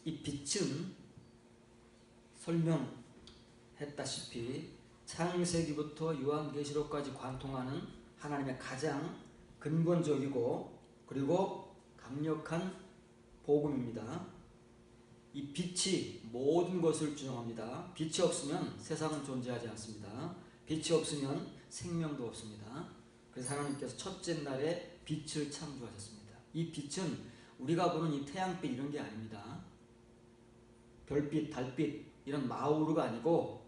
이 빛은 설명했다시피 창세기부터 요한계시록까지 관통하는 하나님의 가장 근본적이고 그리고 강력한 복음입니다. 이 빛이 모든 것을 규정합니다. 빛이 없으면 세상은 존재하지 않습니다. 빛이 없으면 생명도 없습니다. 그래서 하나님께서 첫째 날에 빛을 창조하셨습니다. 이 빛은 우리가 보는 이 태양빛 이런 게 아닙니다. 별빛, 달빛 이런 마우르가 아니고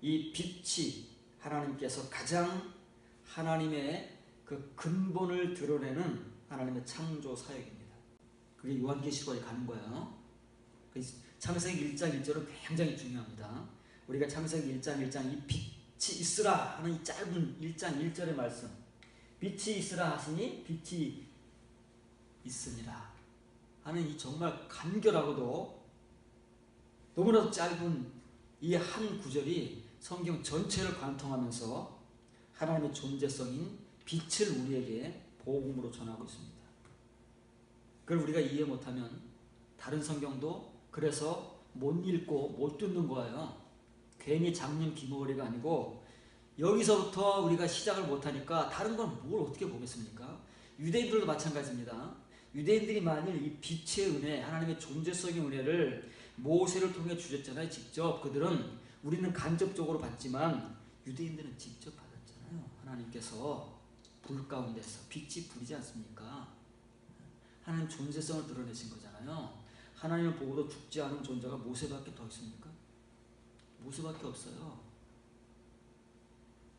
이 빛이 하나님께서 가장 하나님의 그 근본을 드러내는 하나님의 창조 사역입니다. 그게 요한계시록에 가는 거예요. 창세기 1장 1절은 굉장히 중요합니다. 우리가 창세기 1장 1장 이 빛이 있으라 하는 이 짧은 1장 1절의 말씀, 빛이 있으라 하시니 빛이 있으니라 하는 이 정말 간결하고도 너무나도 짧은 이 한 구절이 성경 전체를 관통하면서 하나님의 존재성인 빛을 우리에게 복음으로 전하고 있습니다. 그걸 우리가 이해 못하면 다른 성경도 그래서 못 읽고 못 듣는 거예요. 괜히 장님 기머리가 아니고 여기서부터 우리가 시작을 못하니까 다른 건 뭘 어떻게 보겠습니까? 유대인들도 마찬가지입니다. 유대인들이 만일 이 빛의 은혜, 하나님의 존재성의 은혜를 모세를 통해 주셨잖아요. 직접 그들은 우리는 간접적으로 받지만 유대인들은 직접 받았잖아요. 하나님께서 불 가운데서 빛이 불이지 않습니까? 하나님 존재성을 드러내신 거잖아요. 하나님을 보고도 죽지 않은 존재가 모세밖에 더 있습니까? 모세밖에 없어요.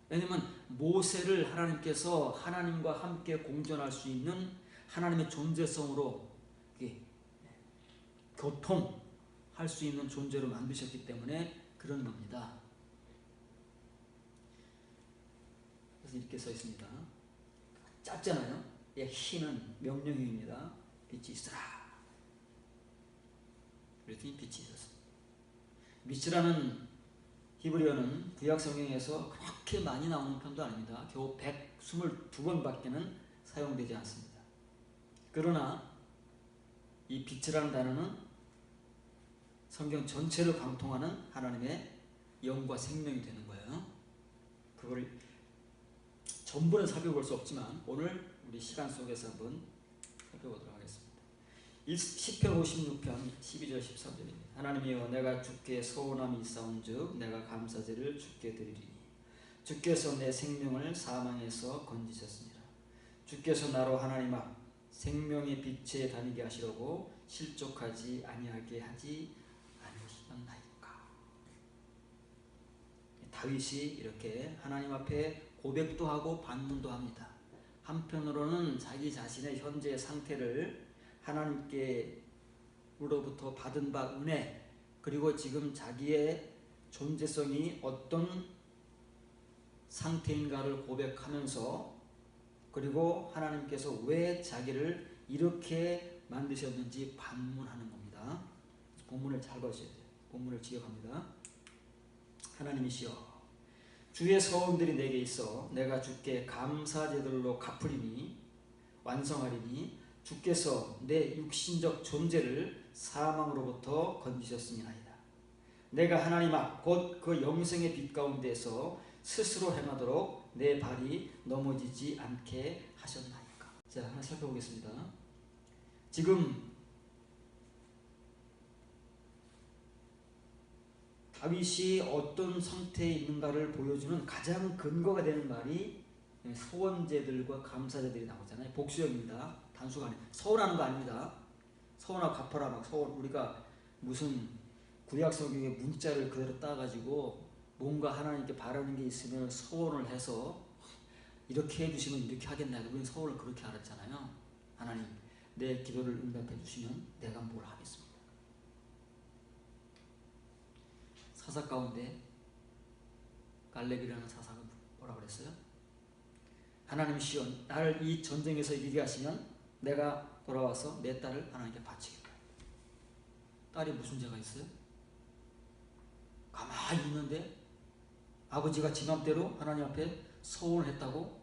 왜냐면 모세를 하나님께서 하나님과 함께 공존할 수 있는 하나님의 존재성으로 교통할 수 있는 존재로 만드셨기 때문에 그런 겁니다. 그래서 이렇게 써 있습니다. 짧잖아요. 예, 희는 명령형입니다. 빛이 있으라. 그랬더니 빛이 있었습니다. 빛이라는 히브리어는 구약 성경에서 그렇게 많이 나오는 편도 아닙니다. 겨우 122번밖에는 사용되지 않습니다. 그러나 이 빛이라는 단어는 성경 전체를 관통하는 하나님의 영과 생명이 되는 거예요. 그걸 전부는 살펴볼 수 없지만 오늘 우리 시간 속에서 한번 살펴보도록 하겠습니다. 시편 56편 12절 13절입니다. 하나님이여 내가 주께 서원함이 있사온즉 내가 감사제를 주께 드리리니 주께서 내 생명을 사망에서 건지셨습니다. 주께서 나로 하나님 앞 생명의 빛에 다니게 하시려고 실족하지 아니하게 하지 않으시었나이까. 다윗이 이렇게 하나님 앞에 고백도 하고 반문도 합니다. 한편으로는 자기 자신의 현재 상태를 하나님께로부터 받은 바 은혜 그리고 지금 자기의 존재성이 어떤 상태인가를 고백하면서 그리고 하나님께서 왜 자기를 이렇게 만드셨는지 반문하는 겁니다. 본문을 잘 보셔야 돼요. 본문을 기억합니다. 하나님이시여 주의 서원들이 내게 있어 내가 주께 감사제들로 갚으리니 완성하리니 주께서 내 육신적 존재를 사망으로부터 건지셨음이나이다. 내가 하나님 앞 곧 그 영생의 빛 가운데서 스스로 행하도록 내 발이 넘어지지 않게 하셨나이까. 자, 하나 살펴보겠습니다. 지금 다윗이 어떤 상태에 있는가를 보여주는 가장 근거가 되는 말이 소원제들과 감사제들이 나오잖아요. 복수형입니다. 단수가 아니에요. 서원하는 거 아닙니다. 서원하고 갚아라 막 서원. 우리가 무슨 구약 성경의 문자를 그대로 따가지고 뭔가 하나님께 바라는 게 있으면 서원을 해서 이렇게 해주시면 이렇게 하겠나. 우리는 서원을 그렇게 알았잖아요. 하나님 내 기도를 응답해 주시면 내가 뭘 하겠습니다. 사사 가운데 갈렙이라는 사사가 뭐라 그랬어요? 하나님이시여 나를 이 전쟁에서 이기게 하시면 내가 돌아와서 내 딸을 하나님께 바치겠다. 딸이 무슨 죄가 있어요? 가만히 있는데 아버지가 지맘대로 하나님 앞에 서원을 했다고?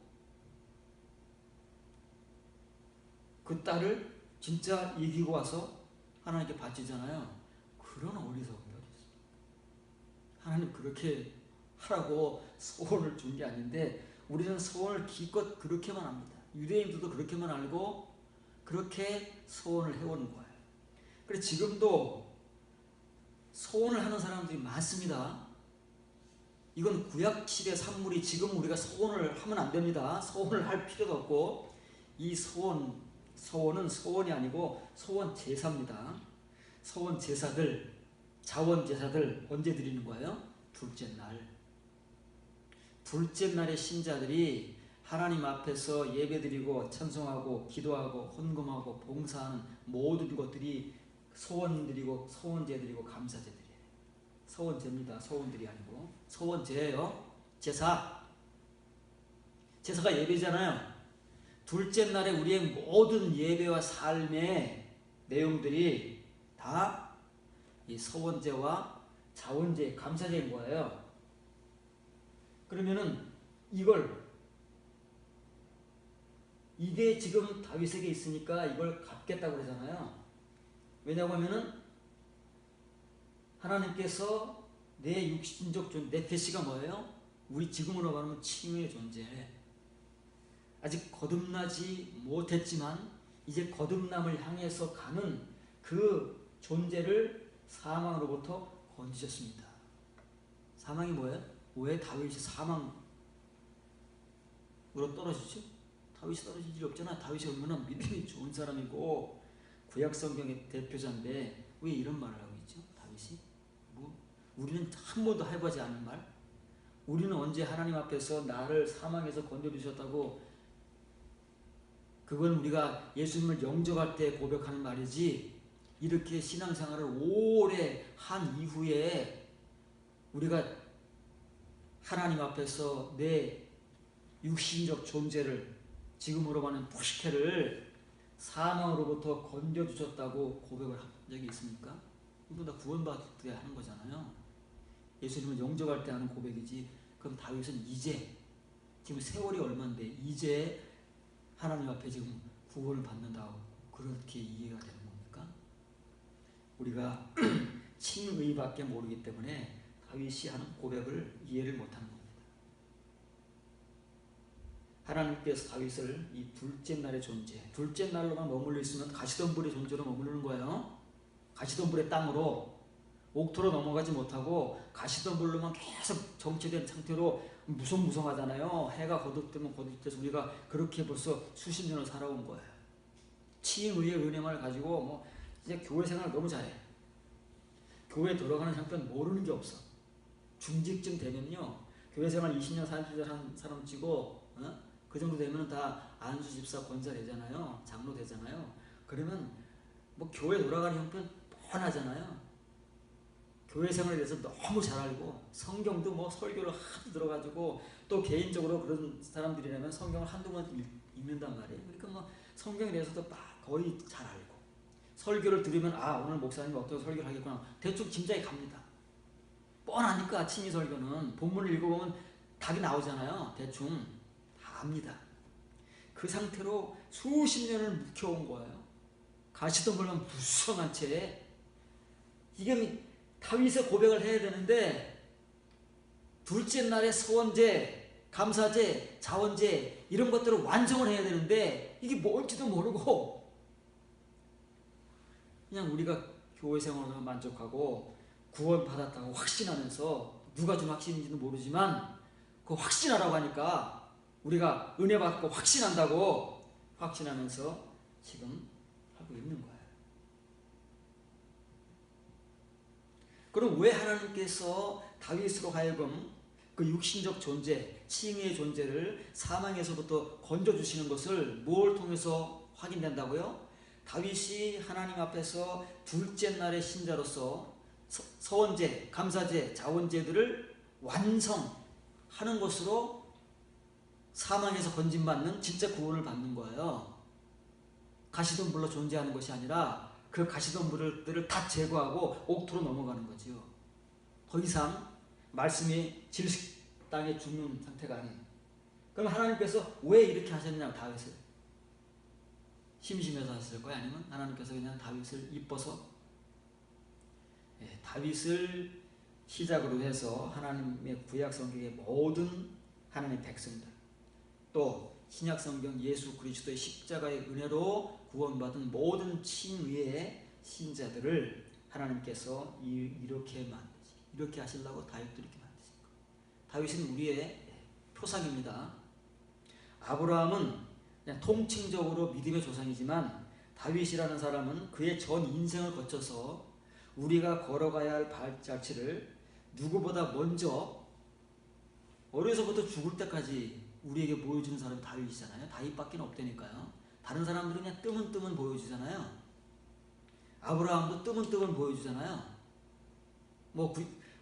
그 딸을 진짜 이기고 와서 하나님께 바치잖아요. 그런 어리석음이 어디 있습니까? 하나님 그렇게 하라고 소원을 준 게 아닌데 우리는 소원을 기껏 그렇게만 합니다. 유대인들도 그렇게만 알고 그렇게 소원을 해오는 거예요. 그래서 지금도 소원을 하는 사람들이 많습니다. 이건 구약시대 산물이 지금 우리가 소원을 하면 안 됩니다. 소원을 할 필요도 없고 이 소원은 소원이 아니고 소원 제사입니다. 소원 제사들, 자원 제사들 언제 드리는 거예요? 둘째 날. 둘째 날에 신자들이 하나님 앞에서 예배드리고 찬송하고 기도하고 헌금하고 봉사하는 모든 것들이 소원드리고 소원제드리고 감사제드려요. 소원제입니다. 소원들이 아니고 소원제예요. 제사. 제사가 예배잖아요. 둘째 날에 우리의 모든 예배와 삶의 내용들이 다 이 소원제와 자원제, 감사제인 거예요. 그러면은 이게 지금 다윗에게 있으니까 이걸 갚겠다고 그러잖아요. 왜냐고 하면은 하나님께서 내 육신적 네페시가 뭐예요? 우리 지금으로 말하면 칭의 존재. 아직 거듭나지 못했지만 이제 거듭남을 향해서 가는 그 존재를 사망으로부터 건지셨습니다. 사망이 뭐예요? 왜 다윗이 사망으로 떨어지죠? 다윗이 떨어질 일이 없잖아. 다윗이 얼마나 믿음이 좋은 사람이고 구약 성경의 대표자인데 왜 이런 말을 하고 있죠? 다윗이? 우리는 한 번도 해보지 않은 말? 우리는 언제 하나님 앞에서 나를 사망에서 건져주셨다고 그건 우리가 예수님을 영접할 때 고백하는 말이지 이렇게 신앙생활을 오래 한 이후에 우리가 하나님 앞에서 내 육신적 존재를 지금으로 말하는 푸시케를 사망으로부터 건져주셨다고 고백을 한 적이 있습니까? 이거 다 구원받을 때 하는 거잖아요. 예수님을 영접할 때 하는 고백이지. 그럼 다윗은 이제 지금 세월이 얼마인데 이제 하나님 앞에 지금 구원을 받는다고 그렇게 이해가 되는 겁니까? 우리가 칭의밖에 모르기 때문에 다윗이 하는 고백을 이해를 못하는 겁니다. 하나님께서 다윗을 이 둘째 날의 존재, 둘째 날로만 머물러 있으면 가시덤불의 존재로 머무르는 거예요. 가시덤불의 땅으로 옥토로 넘어가지 못하고 가시덤불로만 계속 정체된 상태로 무성무성하잖아요. 해가 거듭되면 거듭돼서 우리가 그렇게 벌써 수십 년을 살아온 거예요. 칭의의 은혜만을 가지고 이제 교회 생활을 너무 잘해. 교회 들어가는 형편 모르는 게 없어. 중직쯤 되면요. 교회 생활 20년 30년 한 사람 치고 그 정도 되면 다 안수 집사 권사 되잖아요. 장로 되잖아요. 그러면 교회 돌아가는 형편 뻔하잖아요. 교회 생활에 대해서 너무 잘 알고 성경도 설교를 하도 들어가지고 또 개인적으로 그런 사람들이라면 성경을 한두 번 읽는단 말이에요. 그러니까 성경에 대해서도 거의 잘 알고 설교를 들으면 오늘 목사님이 어떤 설교를 하겠구나 대충 짐작이 갑니다. 뻔하니까 친히 설교는 본문을 읽어보면 답이 나오잖아요. 대충 다 압니다. 그 상태로 수십 년을 묵혀온 거예요. 가시덤불만 무성한 채 이게 다윗의 고백을 해야 되는데 둘째 날에 소원제, 감사제, 자원제 이런 것들을 완성을 해야 되는데 이게 뭘지도 모르고 그냥 우리가 교회 생활로 만족하고 구원받았다고 확신하면서 누가 준 확신인지도 모르지만 그 확신하라고 하니까 우리가 은혜 받고 확신한다고 확신하면서 지금 하고 있는 거예요. 그럼 왜 하나님께서 다윗으로 하여금 그 육신적 존재, 칭의의 존재를 사망에서부터 건져주시는 것을 뭘 통해서 확인된다고요? 다윗이 하나님 앞에서 둘째 날의 신자로서 서원제, 감사제, 자원제들을 완성하는 것으로 사망에서 건진받는 진짜 구원을 받는 거예요. 가시덤불로 존재하는 것이 아니라 그 가시덤불들을 다 제거하고 옥토로 넘어가는 거죠. 더 이상 말씀이 질식당해 죽는 상태가 아닌. 그럼 하나님께서 왜 이렇게 하셨냐 다윗을? 심심해서 하셨을 거야? 아니면 하나님께서 그냥 다윗을 이뻐서 다윗을 시작으로 해서 하나님의 구약 성경의 모든 하나님의 백성들, 또 신약 성경 예수 그리스도의 십자가의 은혜로 구원받은 모든 칭의의 신자들을 하나님께서 이렇게 만드시, 이렇게 하시려고 다윗도 이렇게 만드신 거예요. 다윗은 우리의 표상입니다. 아브라함은 그냥 통칭적으로 믿음의 조상이지만 다윗이라는 사람은 그의 전 인생을 거쳐서 우리가 걸어가야 할 발자취를 누구보다 먼저 어려서부터 죽을 때까지 우리에게 보여주는 사람이 다윗이잖아요. 다윗밖에 없다니까요. 다른 사람들은 그냥 뜨문뜨문 보여주잖아요. 아브라함도 뜨문뜨문 보여주잖아요. 뭐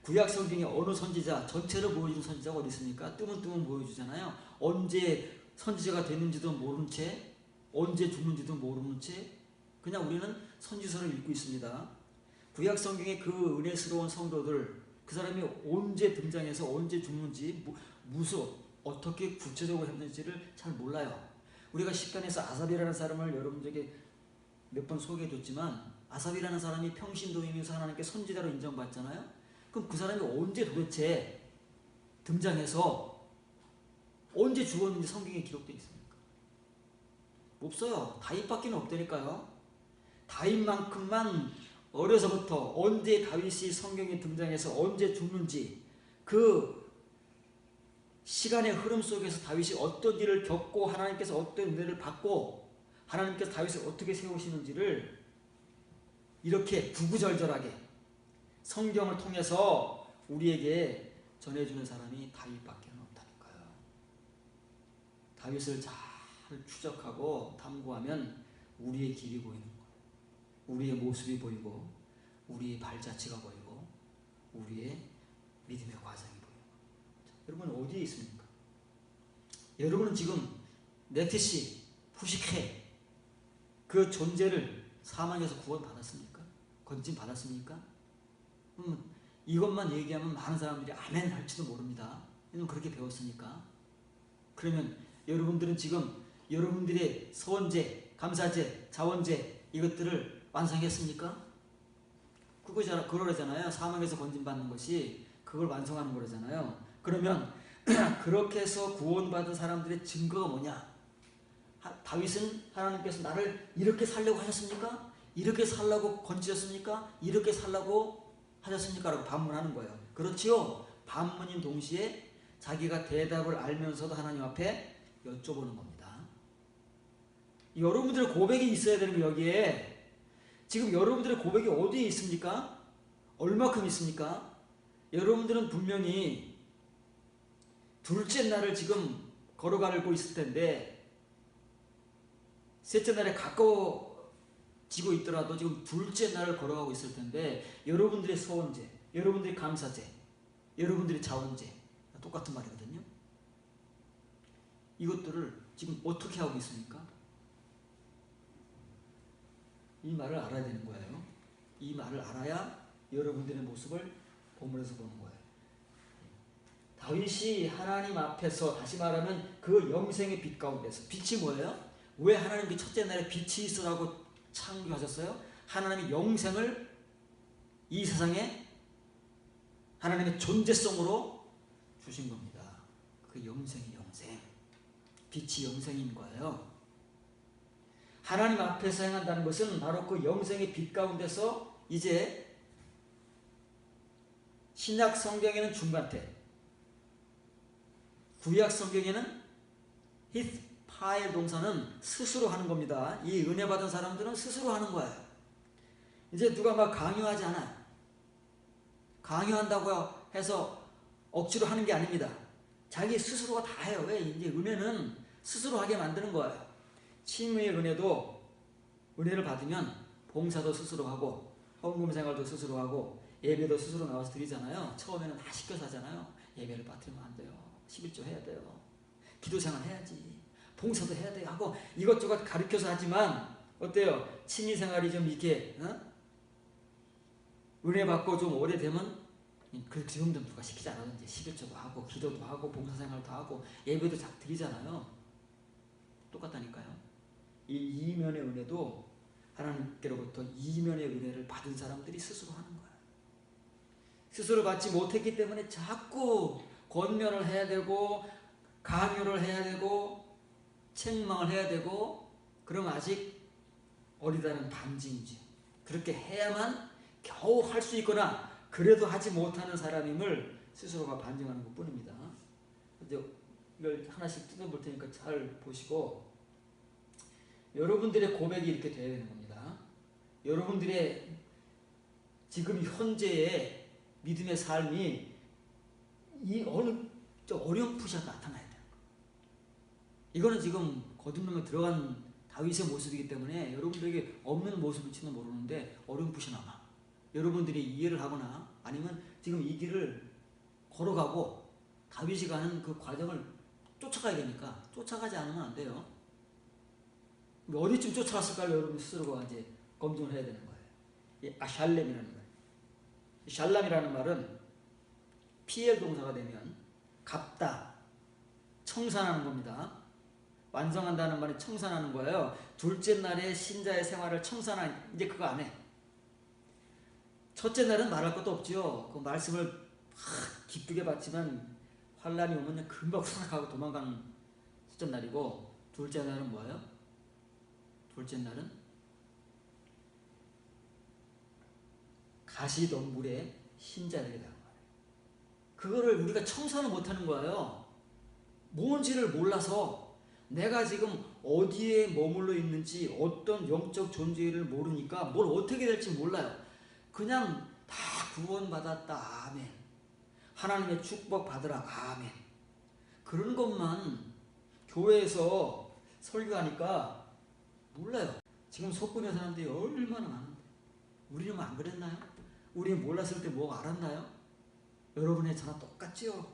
구약 성경의 어느 선지자 전체를 보여주는 선지자가 어디 있습니까? 뜨문뜨문 보여주잖아요. 언제 선지자가 됐는지도 모른 채, 언제 죽는지도 모르는 채 그냥 우리는 선지서를 읽고 있습니다. 구약 성경의 그 은혜스러운 성도들, 그 사람이 언제 등장해서 언제 죽는지, 무슨 어떻게 구체적으로 했는지를 잘 몰라요. 우리가 십간에서 아삽이라는 사람을 여러분들에게 몇 번 소개해줬지만, 아삽이라는 사람이 평신도이면서 하나님께 선지자로 인정받잖아요. 그럼 그 사람이 언제 도대체 등장해서 언제 죽었는지 성경에 기록되어 있습니까? 없어요. 다윗밖에 없다니까요. 다윗만큼만 어려서부터 언제 다윗이 성경에 등장해서 언제 죽는지, 그 시간의 흐름 속에서 다윗이 어떤 일을 겪고 하나님께서 어떤 은혜를 받고 하나님께서 다윗을 어떻게 세우시는지를 이렇게 구구절절하게 성경을 통해서 우리에게 전해주는 사람이 다윗밖에 없다니까요. 다윗을 잘 추적하고 탐구하면 우리의 길이 보이는 거예요. 우리의 모습이 보이고 우리의 발자취가 보이고 우리의 믿음의 과정이 보이고. 여러분 어디에 있습니까? 여러분은 지금 네티시, 푸시케 그 존재를 사망에서 구원받았습니까? 건진 받았습니까? 이것만 얘기하면 많은 사람들이 아멘 할지도 모릅니다. 이건 그렇게 배웠으니까. 그러면 여러분들은 지금 여러분들의 서원제, 감사제, 자원제 이것들을 완성했습니까? 그러잖아요. 사망에서 건진받는 것이 그걸 완성하는 거잖아요. 그러면 그렇게 해서 구원받은 사람들의 증거가 뭐냐? 다윗은 하나님께서 나를 이렇게 살려고 하셨습니까? 이렇게 살라고 건지셨습니까? 이렇게 살라고 하셨습니까? 라고 반문하는 거예요. 그렇지요? 반문인 동시에 자기가 대답을 알면서도 하나님 앞에 여쭤보는 겁니다. 여러분들의 고백이 있어야 되는 거 여기에. 지금 여러분들의 고백이 어디에 있습니까? 얼마큼 있습니까? 여러분들은 분명히 둘째 날을 지금 걸어가고 있을 텐데 셋째 날에 가까워지고 있더라도 지금 둘째 날을 걸어가고 있을 텐데 여러분들의 소원제, 여러분들의 감사제, 여러분들의 자원제 똑같은 말이거든요. 이것들을 지금 어떻게 하고 있습니까? 이 말을 알아야 되는 거예요. 이 말을 알아야 여러분들의 모습을 보물에서 보는 거예요. 다윗이 하나님 앞에서, 다시 말하면 그 영생의 빛 가운데서, 빛이 뭐예요? 왜 하나님께 첫째 날에 빛이 있으라고 창조하셨어요? 하나님의 영생을 이 세상에 하나님의 존재성으로 주신 겁니다. 그 영생이 영생, 빛이 영생인 거예요. 하나님 앞에서 행한다는 것은 바로 그 영생의 빛 가운데서 이제 신약 성경에는 중간태, 구약 성경에는 히스파의 동사는 스스로 하는 겁니다. 이 은혜 받은 사람들은 스스로 하는 거예요. 이제 누가 막 강요하지 않아요. 강요한다고 해서 억지로 하는 게 아닙니다. 자기 스스로가 다 해요. 왜? 이제 은혜는 스스로 하게 만드는 거예요. 칭의의 은혜도 은혜를 받으면 봉사도 스스로 하고 헌금 생활도 스스로 하고 예배도 스스로 나와서 드리잖아요. 처음에는 다 시켜서 하잖아요. 예배를 빠뜨리면 안 돼요. 11조 해야 돼요. 기도 생활 해야지. 봉사도 해야 돼요. 하고 이것저것 가르쳐서 하지만 어때요? 칭의 생활이 좀 이렇게 은혜 받고 좀 오래되면 그 지금도 누가 시키지 않아도 이제 11조도 하고 기도도 하고 봉사 생활도 하고 예배도 잘 드리잖아요. 똑같다니까요. 이 이면의 은혜도 하나님께로부터 이면의 은혜를 받은 사람들이 스스로 하는 거예요. 스스로 받지 못했기 때문에 자꾸 권면을 해야 되고 강요를 해야 되고 책망을 해야 되고, 그럼 아직 어리다는 반증이지. 그렇게 해야만 겨우 할 수 있거나 그래도 하지 못하는 사람임을 스스로가 반증하는 것 뿐입니다. 이제 이걸 하나씩 뜯어볼 테니까 잘 보시고, 여러분들의 고백이 이렇게 되어야 되는 겁니다. 여러분들의 지금 현재의 믿음의 삶이 이 어렴풋이 나타나야 돼요. 이거는 지금 거듭남에 들어간 다윗의 모습이기 때문에 여러분들에게 없는 모습일지는 모르는데 어렴풋이 남아. 여러분들이 이해를 하거나 아니면 지금 이 길을 걸어가고 다윗이 가는 그 과정을 쫓아가야 되니까 쫓아가지 않으면 안 돼요. 어디쯤 쫓아갔을까를 여러분 스스로가 이제 검증을 해야 되는 거예요. 이 아샬렘이라는 말. 샬람이라는 말은 PL 동사가 되면 갚다, 청산하는 겁니다. 완성한다는 말은 청산하는 거예요. 둘째 날에 신자의 생활을 청산한, 이제 그거 안 해. 첫째 날은 말할 것도 없죠. 그 말씀을 기쁘게 받지만 환란이 오면 금방 후락하고 도망가는 첫째 날이고, 둘째 날은 뭐예요? 둘째 날은 가시덤불에 신자들이 되는 거예요. 그거를 우리가 청산을 못하는 거예요. 뭔지를 몰라서, 내가 지금 어디에 머물러 있는지 어떤 영적 존재를 모르니까 뭘 어떻게 될지 몰라요. 그냥 다 구원받았다, 아멘. 하나님의 축복 받으라, 아멘. 그런 것만 교회에서 설교하니까 몰라요. 지금 속군의 사람들이 얼마나 많은데 우리는 안 그랬나요? 우리 몰랐을 때 뭐 알았나요? 여러분의 저나 똑같지요.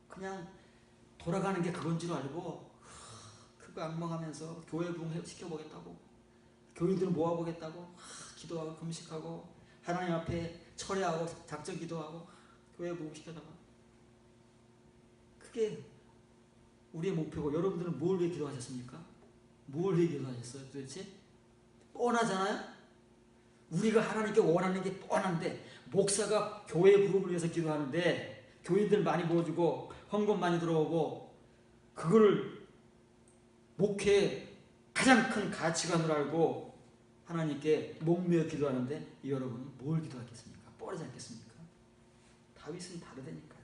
그냥 돌아가는 게 그건 줄 알고 그거 악망하면서 교회 부흥 시켜보겠다고, 교인들 모아보겠다고 기도하고 금식하고 하나님 앞에 철회하고 작전 기도하고 교회 부흥 시켜다가, 그게 우리의 목표고, 여러분들은 뭘 위해 기도하셨습니까? 뭘 위해 기도하셨어요 도대체? 뻔하잖아요? 우리가 하나님께 원하는 게 뻔한데, 목사가 교회 부흥을 위해서 기도하는데 교인들 많이 모아주고 헌금 많이 들어오고 그거를 목회의 가장 큰 가치관으로 알고 하나님께 목매어 기도하는데, 여러분은 뭘 기도하겠습니까? 뻔하지 않겠습니까? 다윗은 다르다니까요.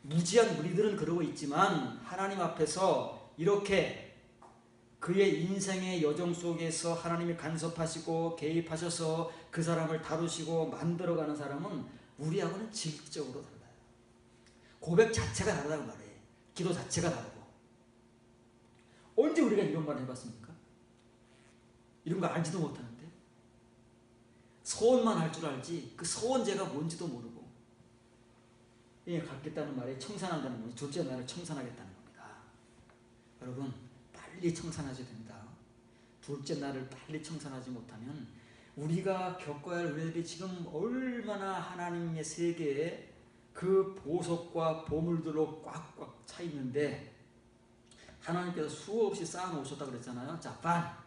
무지한 우리들은 그러고 있지만 하나님 앞에서 이렇게 그의 인생의 여정 속에서 하나님이 간섭하시고 개입하셔서 그 사람을 다루시고 만들어가는 사람은 우리하고는 질적으로 달라요. 고백 자체가 다르다고 말해요. 기도 자체가 다르고. 언제 우리가 이런 말 해봤습니까? 이런 거 알지도 못하는데, 서원만 할 줄 알지 그 서원제가 뭔지도 모르고, 예, 갚겠다는 말에 청산한다는 거예요. 둘째 날을 청산하겠다는 겁니다. 여러분, 빨리 청산하셔야 됩니다. 둘째 날을 빨리 청산하지 못하면 우리가 겪어야 할 우리들이 지금 얼마나 하나님의 세계에 그 보석과 보물들로 꽉꽉 차 있는데, 하나님께서 수없이 쌓아놓으셨다 그랬잖아요. 자판.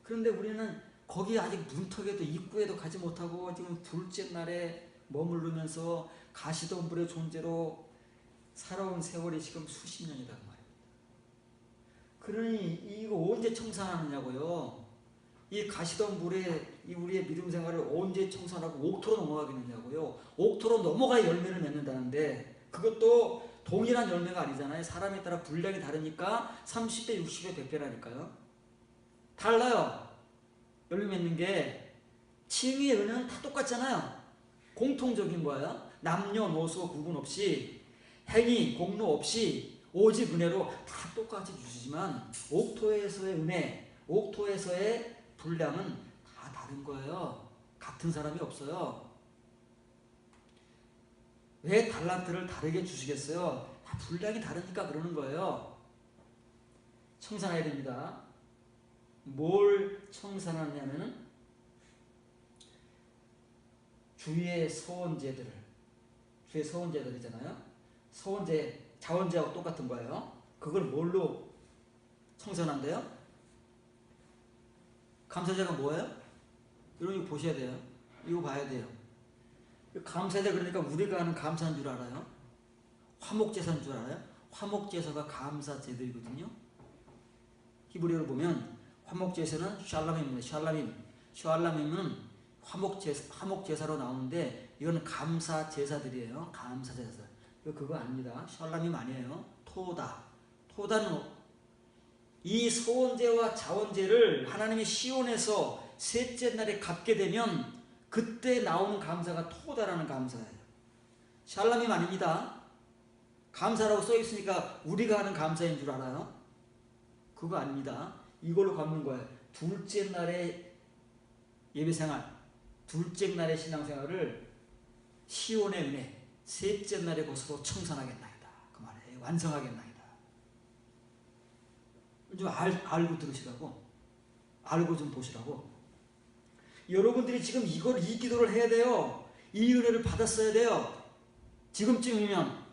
그런데 우리는 거기 아직 문턱에도 입구에도 가지 못하고 지금 둘째 날에 머무르면서 가시덤불의 존재로 살아온 세월이 지금 수십 년이란 말입니다. 그러니 이거 언제 청산하느냐고요. 이 가시덤불에 이 우리의 믿음 생활을 언제 청산하고 옥토로 넘어가겠느냐고요. 옥토로 넘어가야 열매를 맺는다는데, 그것도 동일한 열매가 아니잖아요. 사람에 따라 분량이 다르니까 30배, 60배, 100배라니까요. 달라요. 열매 맺는 게. 칭의의 은혜는 다 똑같잖아요. 공통적인 거예요. 남녀노소 구분 없이, 행위, 공로 없이 오직 은혜로 다 똑같이 주시지만 옥토에서의 은혜, 옥토에서의 분량은 다 다른 거예요. 같은 사람이 없어요. 왜 달란트를 다르게 주시겠어요? 다 분량이 다르니까 그러는 거예요. 청산해야 됩니다. 뭘 청산하냐면은 주의 서원제들을, 주의 서원제들이잖아요. 서원제, 자원제하고 똑같은 거예요. 그걸 뭘로 청산한대요? 감사제가 뭐예요? 여러분 이거 보셔야 돼요. 이거 봐야 돼요. 감사제 그러니까 우리가 하는 감사인 줄 알아요? 화목제사인 줄 알아요? 화목제사가 감사제들이거든요. 히브리어를 보면 화목제사는 샬람입니다. 샬람임은 화목제사로 나오는데 이건 감사제사들이에요. 감사제사. 그거 아닙니다. 샬람임 아니에요. 토다는 이 소원제와 자원제를 하나님이 시온에서 셋째 날에 갚게 되면 그때 나오는 감사가 토다라는 감사예요. 샬람임 아닙니다. 감사라고 써있으니까 우리가 하는 감사인 줄 알아요? 그거 아닙니다. 이걸로 갚는 거예요. 둘째 날의 예배생활, 둘째 날의 신앙생활을 시온의 은혜, 셋째 날의 것으로 청산하겠나이다. 그 말이에요. 완성하겠나이다. 좀 알고 들으시라고, 알고 좀 보시라고. 여러분들이 지금 이 기도를 해야 돼요. 이 은혜를 받았어야 돼요. 지금쯤이면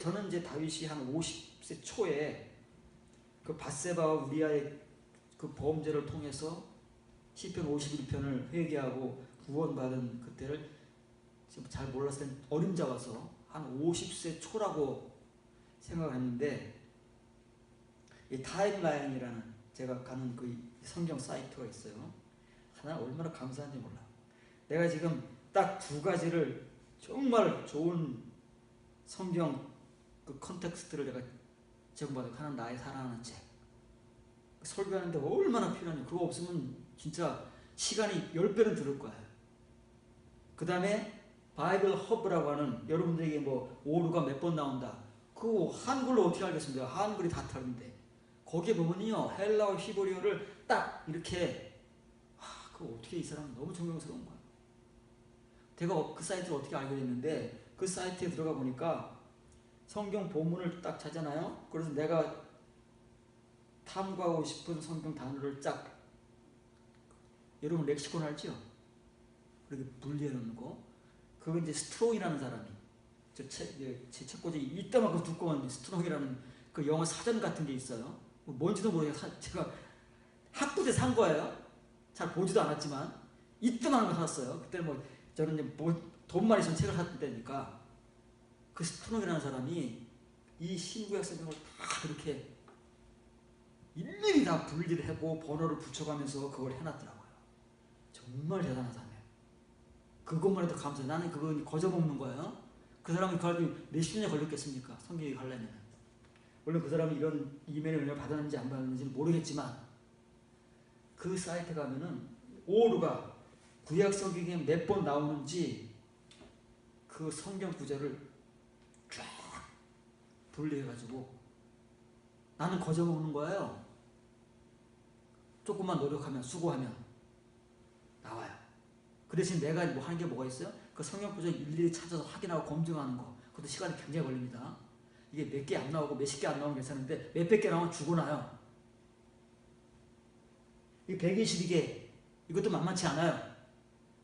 저는 이제 다윗이 한 50세 초에 그 밧세바와 우리아의 그 범죄를 통해서 시편 51편을 회개하고 구원받은 그때를 지금 잘 몰랐을 땐 어림잡아서 한 50세 초라고 생각을 했는데, 이 타임라인이라는 제가 가는 그 성경 사이트가 있어요. 하나 얼마나 감사한지 몰라. 내가 지금 딱 두 가지를 정말 좋은 성경 그 컨텍스트를 내가 제공받은 하나는 나의 사랑하는 책. 설교하는데 얼마나 필요하냐. 그거 없으면 진짜 시간이 10배는 들을 거예요. 그 다음에 바이블 허브라고 하는, 여러분들에게 뭐 오류가 몇 번 나온다. 그거 한글로 어떻게 알겠습니까? 한글이 다 다른데. 거기에 보면요, 헬라어 히브리어를 딱 이렇게, 그거 어떻게 이 사람 너무 존경스러운 거야. 제가 그 사이트를 어떻게 알게 됐는데, 그 사이트에 들어가 보니까 성경 본문을 딱 찾잖아요. 그래서 내가 탐구하고 싶은 성경 단어를 쫙, 여러분 렉시콘 알죠? 그렇게 분리해 놓는 거. 그거 이제 스트롱이라는 사람이, 제 책꽂이 이따만큼 두꺼운 스트롱이라는 그 영어 사전 같은 게 있어요. 뭔지도 모르겠어요. 제가 학부제 산 거예요. 잘 보지도 않았지만 이따만한 거 샀어요. 그때 뭐 저는 이제 돈만 있으면 책을 샀을 때니까. 그 스트롱이라는 사람이 이 신구약 성경을 다 이렇게 일일이 다 분리를 하고 번호를 붙여가면서 그걸 해놨더라고요. 정말 대단한 사람이에요. 그것만 해도 감사해요. 나는 그거 거저먹는 거예요. 그 사람이 그걸 몇십 년이 걸렸겠습니까? 성경이 가려면. 물론 그 사람이 이런 이메일 은혜를 받았는지 안 받았는지는 모르겠지만, 그 사이트 가면은 오류가 구약 성경에 몇 번 나오는지 그 성경 구절을 쫙 분리해가지고 나는 거저먹는 거예요. 조금만 노력하면, 수고하면 나와요. 그 대신 내가 뭐 하는 게 뭐가 있어요? 그 성경 구절 일일이 찾아서 확인하고 검증하는 거. 그것도 시간이 굉장히 걸립니다. 이게 몇 개 안 나오고 몇십 개 안 나오면 괜찮은데 몇백 개 나오면 죽어나요. 이 122개, 이것도 만만치 않아요.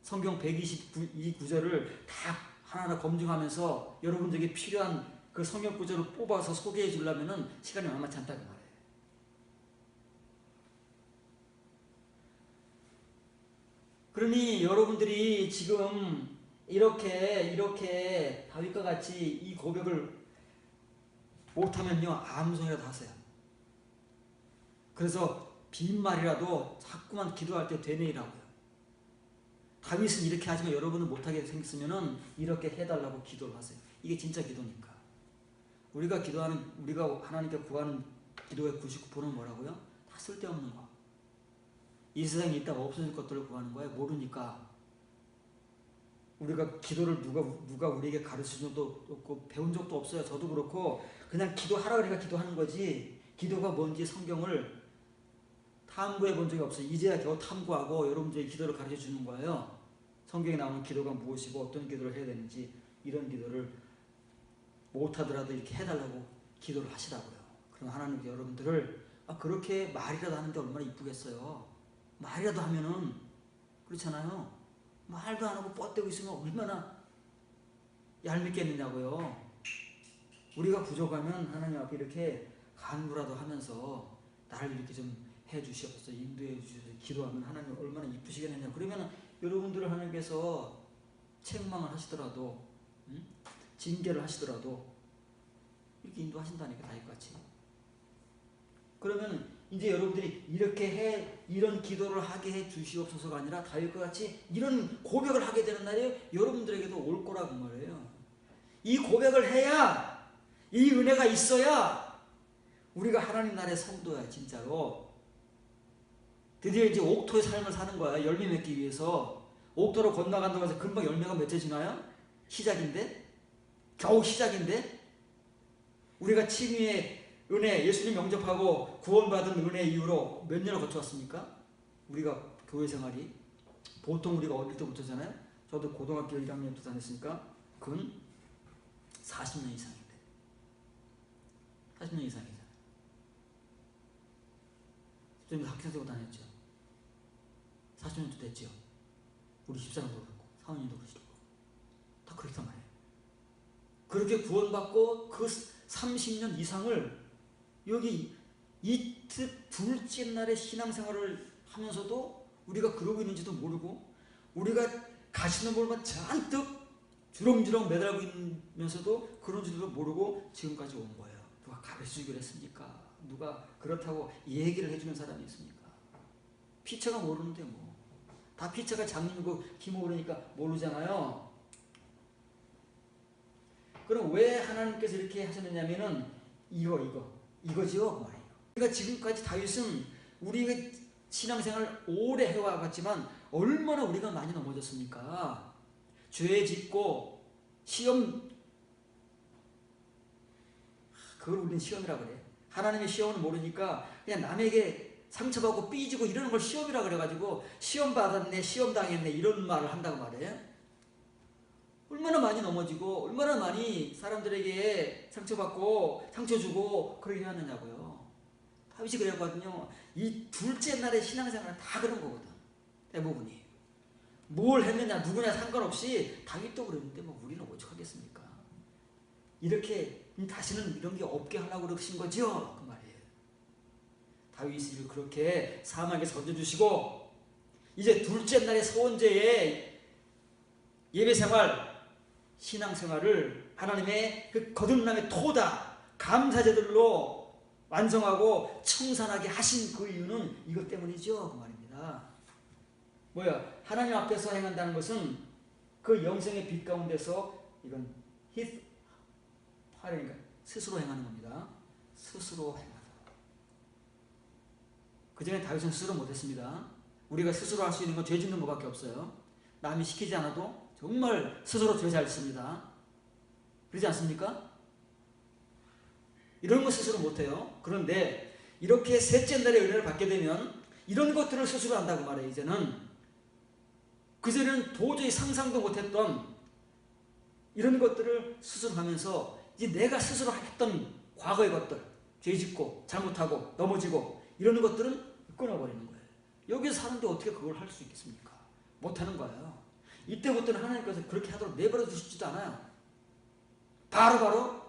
성경 122구절을 다 하나하나 검증하면서 여러분들에게 필요한 그 성경 구절을 뽑아서 소개해 주려면 시간이 만만치 않다는 말이에요. 그러니 여러분들이 지금 이렇게 다윗과 같이 이 고백을 못하면요, 아무 소리라도 하세요. 그래서 빈말이라도 자꾸만 기도할 때 되뇌이라고요. 다윗은 이렇게 하지만 여러분은 못하게 생겼으면 이렇게 해달라고 기도를 하세요. 이게 진짜 기도니까. 우리가 하나님께 구하는 기도의 99%는 뭐라고요? 다 쓸데없는 거. 이 세상에 있다가 없어질 것들을 구하는 거예요. 모르니까. 우리가 기도를 누가 우리에게 가르친 적도 없고 배운 적도 없어요. 저도 그렇고 그냥 기도하라 그러니까 기도하는 거지, 기도가 뭔지 성경을 탐구해 본 적이 없어요. 이제야 겨우 탐구하고 여러분들이 기도를 가르쳐 주는 거예요. 성경에 나오는 기도가 무엇이고 어떤 기도를 해야 되는지, 이런 기도를 못하더라도 이렇게 해달라고 기도를 하시라고요. 그럼 하나님께 여러분들을 그렇게 말이라도 하는데 얼마나 이쁘겠어요. 말이라도 하면은, 그렇잖아요. 말도 안 하고 뻗대고 있으면 얼마나 얄밉겠느냐고요. 우리가 부족하면 하나님 앞에 이렇게 간구라도 하면서 나를 이렇게 좀 해 주시옵소서, 인도해 주시옵소서 기도하면 하나님 얼마나 이쁘시겠느냐. 그러면 여러분들을 하나님께서 책망을 하시더라도, 징계를 하시더라도 이렇게 인도하신다니까, 다윗같이. 그러면 이제 여러분들이 이런 기도를 하게 해 주시옵소서가 아니라 다윗과 같이 이런 고백을 하게 되는 날이 여러분들에게도 올 거라고 말해요. 이 고백을 해야, 이 은혜가 있어야 우리가 하나님 나라의 성도야, 진짜로. 드디어 이제 옥토의 삶을 사는 거야. 열매 맺기 위해서. 옥토로 건너간다고 해서 금방 열매가 맺혀지나요? 시작인데? 겨우 시작인데? 우리가 칭의의 은혜, 예수님 영접하고 구원받은 은혜 이후로 몇 년을 거쳐왔습니까? 우리가 교회 생활이. 보통 우리가 어릴 때부터잖아요. 저도 고등학교 1학년부터 다녔으니까 그건 40년 이상인데. 40년 이상이잖아요. 좀 학생 때부터 다녔죠. 40년도 됐죠. 우리 집사람도 그렇고 사모님도 그러시고 다 그렇단 말이에요. 그렇게 구원받고 그 30년 이상을 여기 이틀 둘째 날에 신앙생활을 하면서도 우리가 그러고 있는지도 모르고, 우리가 가시는 볼만 잔뜩 주렁주렁 매달고 있면서도 그런 줄도 모르고 지금까지 온 거예요. 누가 가르쳐주기로 했습니까? 누가 그렇다고 얘기를 해주는 사람이 있습니까? 피처가 모르는데 뭐. 다 피처가 장님이고 기모 그러니까 모르잖아요. 그럼 왜 하나님께서 이렇게 하셨느냐면은 이거지요, 그 말이에요. 그러니까 지금까지 다윗은 우리가 신앙생활 오래 해와봤지만 얼마나 우리가 많이 넘어졌습니까? 죄 짓고 시험, 그걸 우리는 시험이라 그래. 하나님의 시험을 모르니까 그냥 남에게 상처받고 삐지고 이러는 걸 시험이라 그래가지고 시험 받았네, 시험 당했네 이런 말을 한다고 말해요. 얼마나 많이 넘어지고 얼마나 많이 사람들에게 상처받고 상처 주고 그러게 하느냐고요. 다윗이 그랬거든요. 이 둘째 날의 신앙생활은 다 그런 거거든. 대부분이. 뭘 했느냐 누구냐 상관없이 다윗도 그랬는데 뭐 우리는 어떡하겠습니까? 이렇게 다시는 이런 게 없게 하려고 그러신 거죠? 그 말이에요. 다윗을 그렇게 사망에서 건져주시고 이제 둘째 날의 소원제의 예배생활, 신앙생활을 하나님의 그 거듭남의 토다 감사제들로 완성하고 청산하게 하신 그 이유는 이것 때문이죠. 그 말입니다. 뭐야? 하나님 앞에서 행한다는 것은 그 영생의 빛 가운데서 이건 그러니까 스스로 행하는 겁니다. 스스로 행하다. 그 전에 다윗은 스스로 못했습니다. 우리가 스스로 할 수 있는 건 죄 짓는 것밖에 없어요. 남이 시키지 않아도 정말 스스로 죄 잘 짓습니다. 그러지 않습니까? 이런 거 스스로 못해요. 그런데 이렇게 셋째 날의 은혜를 받게 되면 이런 것들을 스스로 한다고 말해요. 이제는 그전에는 도저히 상상도 못했던 이런 것들을 스스로 하면서 이제 내가 스스로 했던 과거의 것들, 죄짓고 잘못하고 넘어지고 이런 것들은 끊어버리는 거예요. 여기서 사는데 어떻게 그걸 할 수 있겠습니까? 못하는 거예요. 이때부터는 하나님께서 그렇게 하도록 내버려 두시지도 않아요. 바로바로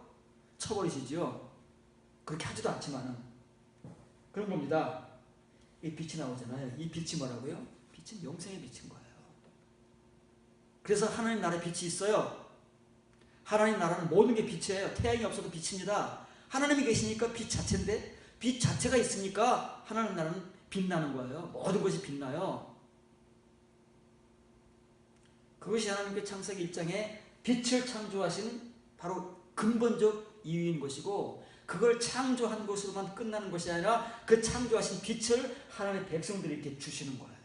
쳐버리시죠. 그렇게 하지도 않지만은 그런 겁니다. 이 빛이 나오잖아요. 이 빛이 뭐라고요? 빛은 영생의 빛인 거예요. 그래서 하나님 나라에 빛이 있어요. 하나님 나라는 모든 게 빛이에요. 태양이 없어도 빛입니다. 하나님이 계시니까 빛 자체인데 빛 자체가 있으니까 하나님 나라는 빛나는 거예요. 모든 것이 빛나요. 그것이 하나님께 창세기 1장에 빛을 창조하신 바로 근본적 이유인 것이고, 그걸 창조한 것으로만 끝나는 것이 아니라 그 창조하신 빛을 하나님의 백성들에게 주시는 거예요.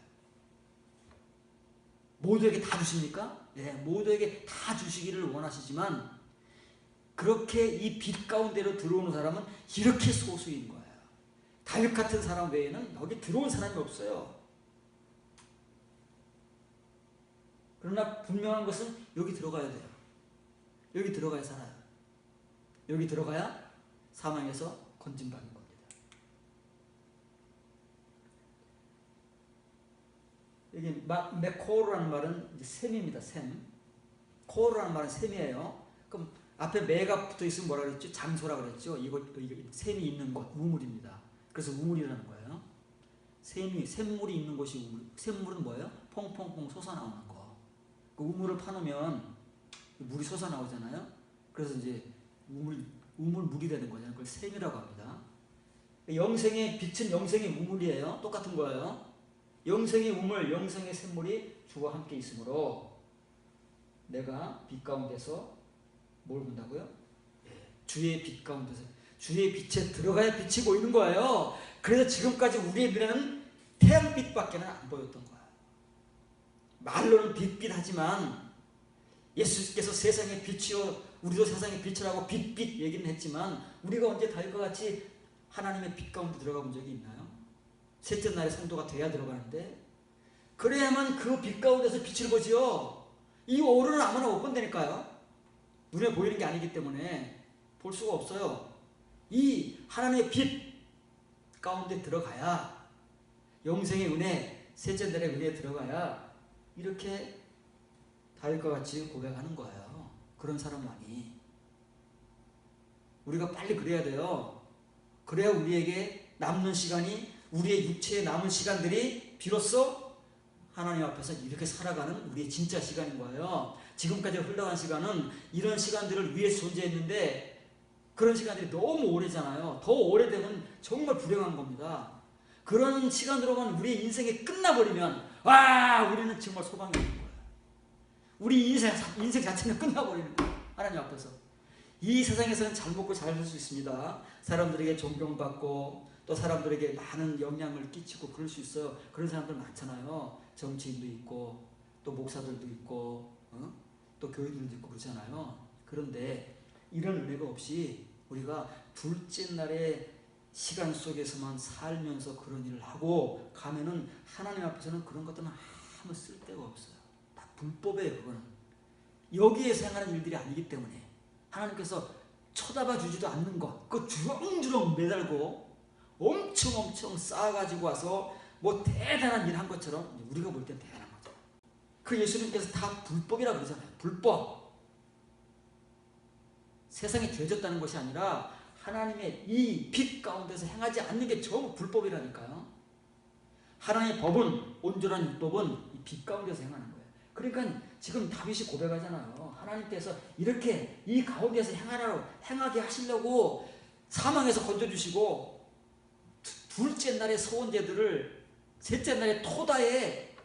모두에게 다 주십니까? 네, 모두에게 다 주시기를 원하시지만 그렇게 이 빛 가운데로 들어오는 사람은 이렇게 소수인 거예요. 다윗 같은 사람 외에는 여기 들어온 사람이 없어요. 그러나 분명한 것은 여기 들어가야 돼요. 여기 들어가야 살아요. 여기 들어가야 사망에서 건진받는 겁니다. 여기 메코르라는 말은 이제 샘입니다. 샘. 코르라는 말은 샘이에요. 그럼 앞에 매가 붙어 있으면 뭐라 그랬죠? 장소라 그랬죠. 이거 샘이 있는 곳, 우물입니다. 그래서 우물이라는 거예요. 샘물이 있는 곳이 우물. 샘물은 뭐예요? 퐁퐁퐁 솟아나오는 거. 그 우물을 파놓으면 물이 솟아나오잖아요. 그래서 이제 우물물이 되는 거잖아요. 그걸 샘이라고 합니다. 영생의 빛은 영생의 우물이에요. 똑같은 거예요. 영생의 우물, 영생의 샘물이 주와 함께 있으므로 내가 빛 가운데서 뭘 본다고요? 주의 빛 가운데서, 주의 빛에 들어가야 빛이 보이는 거예요. 그래서 지금까지 우리의 눈에는 태양빛밖에는 안 보였던 거예요. 말로는 빛빛하지만 예수께서 세상의 빛이요 우리도 세상의 빛이라고 빛빛 얘기는 했지만 우리가 언제 다윗과 같이 하나님의 빛 가운데 들어가 본 적이 있나요? 셋째 날에 성도가 돼야 들어가는데, 그래야만 그 빛 가운데서 빛을 보지요. 이 오르는 아무나 못 본다니까요. 눈에 보이는 게 아니기 때문에 볼 수가 없어요. 이 하나님의 빛 가운데 들어가야, 영생의 은혜, 셋째 날의 은혜에 들어가야 이렇게 다윗과 같이 고백하는 거예요. 그런 사람만이. 우리가 빨리 그래야 돼요. 그래야 우리에게 남는 시간이, 우리의 육체에 남은 시간들이 비로소 하나님 앞에서 이렇게 살아가는 우리의 진짜 시간인 거예요. 지금까지 흘러간 시간은 이런 시간들을 위해 존재했는데 그런 시간들이 너무 오래잖아요. 더 오래되면 정말 불행한 겁니다. 그런 시간으로만 우리의 인생이 끝나버리면 와, 우리는 정말 소망이 없는 거예요. 우리 인생 자체는 끝나버리는 거예요. 하나님 앞에서. 이 세상에서는 잘 먹고 잘 살 수 있습니다. 사람들에게 존경받고 또 사람들에게 많은 영향을 끼치고 그럴 수 있어요. 그런 사람들 많잖아요. 정치인도 있고 또 목사들도 있고 또 교인들도 있고 그렇잖아요. 그런데 이런 은혜가 없이 우리가 둘째 날의 시간 속에서만 살면서 그런 일을 하고 가면은 하나님 앞에서는 그런 것들은 아무 쓸데가 없어요. 다 불법이에요. 그거는 여기에서 행하는 일들이 아니기 때문에 하나님께서 쳐다봐 주지도 않는 것, 그 주렁주렁 매달고 엄청 쌓아가지고 와서 뭐 대단한 일 한 것처럼 우리가 볼 땐 대단한 거죠. 그 예수님께서 다 불법이라고 그러잖아요. 불법. 세상에 죄졌다는 것이 아니라 하나님의 이 빛 가운데서 행하지 않는 게 전부 불법이라니까요. 하나님의 법은, 온전한 율법은 이 빛 가운데서 행하는 거예요. 그러니까 지금 다윗이 고백하잖아요. 하나님께서 이렇게 이 가운데서 행하게 하시려고 사망에서 건져주시고 둘째 날의 소원제들을 셋째 날의 토다의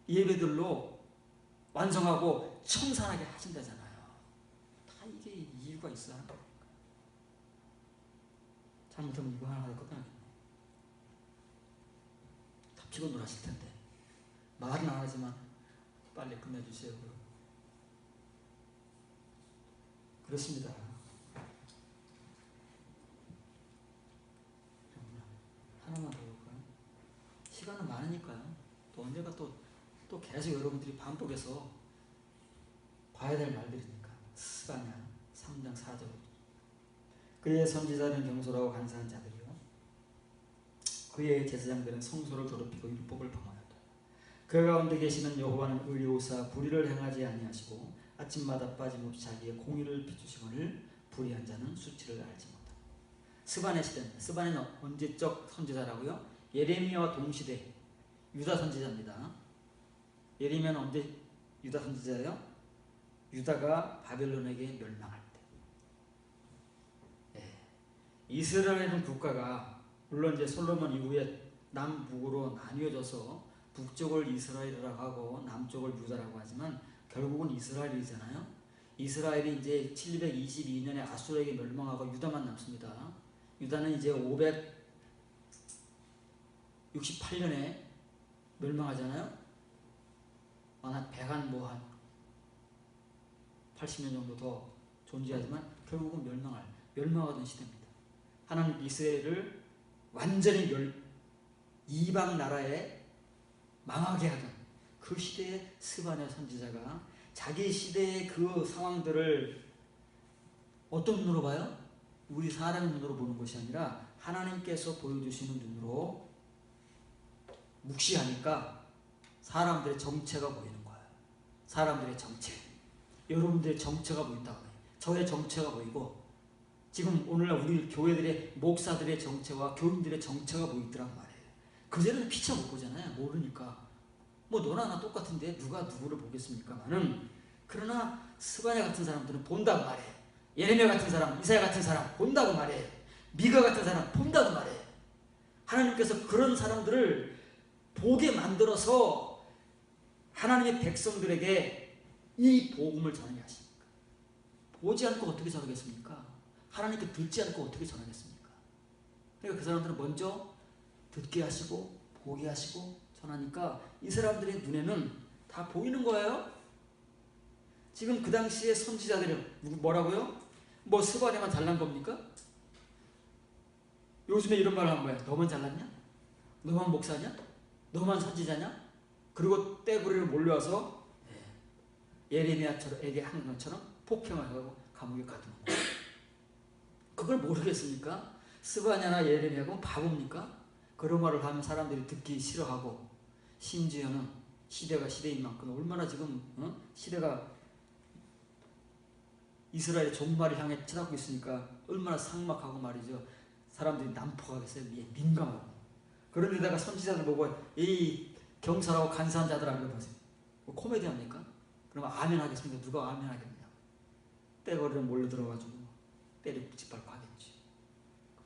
예배들로 완성하고 청산하게 하신다잖아요. 다 이게 이유가 있어요. 잘못하면 이거 하나 끝나겠네. 다 피곤하실 텐데 말은 안 하지만 빨리 끝내주세요. 그렇습니다. 하나만 더 볼까요? 시간은 많으니까요. 또 언제가 또 계속 여러분들이 반복해서 봐야 될 말들이니까. 스가랴 3장 4절. 그의 선지자는 경솔하고 간사한 자들이요 그의 제사장들은 성소를 더럽히고 율법을 범하였다. 그 가운데 계시는 여호와는 의로우사 불의를 행하지 아니하시고 아침마다 빠짐없이 자기의 공의를 비추시거늘 불의한 자는 수치를 알지 못하다. 스바네 시대입니다. 스바네는 언제적 선지자라고요? 예레미야와 동시대 유다 선지자입니다. 예레미야는 언제 유다 선지자예요? 유다가 바벨론에게 멸망할 때. 이스라엘은 국가가 물론 이제 솔로몬 이후에 남북으로 나뉘어져서 북쪽을 이스라엘이라고 하고 남쪽을 유다라고 하지만 결국은 이스라엘이잖아요. 이스라엘이 이제 722년에 아수르에게 멸망하고 유다만 남습니다. 유다는 이제 568년에 멸망하잖아요. 한 80년 정도 더 존재하지만 결국은 멸망하던 시대입니다. 하나님 이스라엘을 완전히 이방 나라에 망하게 하던 그 시대의 스바냐 선지자가 자기 시대의 그 상황들을 어떤 눈으로 봐요? 우리 사람의 눈으로 보는 것이 아니라 하나님께서 보여주시는 눈으로 묵시하니까 사람들의 정체가 보이는 거예요. 사람들의 정체. 여러분들의 정체가 보인다고 해요. 저의 정체가 보이고 지금 오늘날 우리 교회들의 목사들의 정체와 교인들의 정체가 보이더란 말이에요. 그제는 피차 못 보잖아요. 모르니까. 뭐 너나 나 똑같은데 누가 누구를 보겠습니까만은, 그러나 스바냐 같은 사람들은 본다고 말해. 예레미야 같은 사람, 이사야 같은 사람 본다고 말해. 미가 같은 사람 본다고 말해. 하나님께서 그런 사람들을 보게 만들어서 하나님의 백성들에게 이 복음을 전하게 하십니까? 보지 않고 어떻게 전하겠습니까? 하나님께 듣지 않고 어떻게 전하겠습니까? 그러니까 그 사람들은 먼저 듣게 하시고 보게 하시고 전하니까 이 사람들의 눈에는 다 보이는 거예요. 지금 그 당시에 선지자들은 뭐라고요? 뭐 스바냐만 잘난 겁니까? 요즘에 이런 말을 하는 거예요. 너만 잘났냐? 너만 목사냐? 너만 선지자냐? 그리고 떼부리를 몰려와서 예레미야에게 한 것처럼 폭행을 하고 감옥에 가두는 거예요. 그걸 모르겠습니까? 스바냐나 예레미야가 바보입니까? 그런 말을 하면 사람들이 듣기 싫어하고, 심지어는 시대가 시대인 만큼 얼마나 지금 시대가 이스라엘의 종말을 향해 쳐다보고 있으니까 얼마나 삭막하고 말이죠. 사람들이 난폭하겠어요. 민감하고. 그런데다가 선지자들 보고 이 경솔하고 간사한 자들 안 그러세요. 뭐 코미디합니까? 그러면 아멘 하겠습니까? 누가 아멘 하겠냐? 떼거리를 몰려 들어가지고 때리고 짓밟고 하겠지.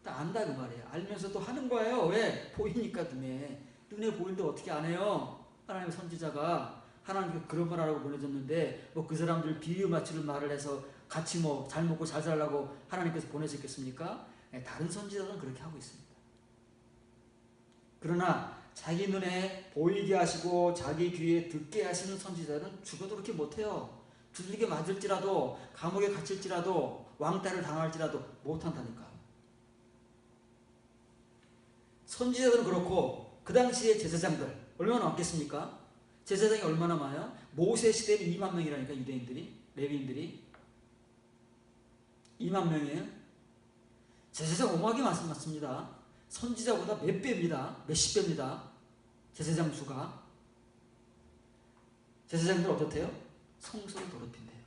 안다 그 말이에요. 알면서도 하는 거예요. 왜? 보이니까 눈에 보이는데 어떻게 안 해요? 하나님의 선지자가 하나님께 그런 말 하라고 보내줬는데 뭐 그 사람들 비유 맞추는 말을 해서 같이 뭐 잘 먹고 잘 살라고 하나님께서 보내셨겠습니까? 다른 선지자들은 그렇게 하고 있습니다. 그러나 자기 눈에 보이게 하시고 자기 귀에 듣게 하시는 선지자는 죽어도 그렇게 못해요. 두들겨 맞을지라도 감옥에 갇힐지라도 왕따를 당할지라도 못한다니까. 선지자들은 그렇고 그 당시에 제사장들 얼마나 많겠습니까? 제사장이 얼마나 많아요? 모세 시대는 2만 명이라니까. 유대인들이, 레위인들이 2만 명이에요. 제사장 어마하게 많습니다. 선지자보다 몇 배입니다. 몇십 배입니다. 제사장 수가. 제사장들 어떻대요? 성소를 더럽힌대요.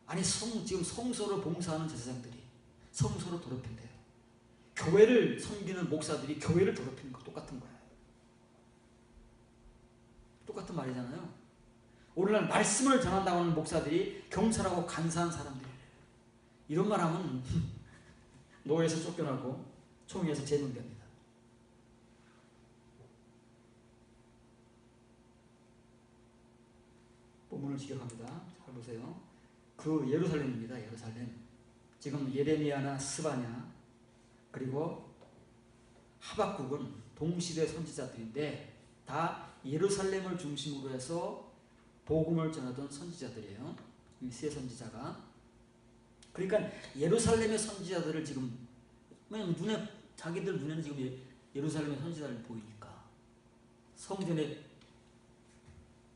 아니 지금 성소를 봉사하는 제사장들이 성소를 더럽힌대요. 교회를 섬기는 목사들이 교회를 더럽히는 거 똑같은 거예요. 똑같은 말이잖아요. 오늘날 말씀을 전한다고 하는 목사들이 경솔하고 간사한 사람들이에요. 이런 말 하면 노예에서 쫓겨나고 총회에서 제명됩니다. 본문을 지켜갑니다. 잘 보세요. 그 예루살렘입니다. 예루살렘. 지금 예레미야나 스바냐 그리고 하박국은 동시대 선지자들인데 다 예루살렘을 중심으로 해서 복음을 전하던 선지자들이에요. 이 세 선지자가. 그러니까 예루살렘의 선지자들을 지금, 왜냐면 자기들 눈에는 지금 예루살렘의 선지자들이 보이니까 성전에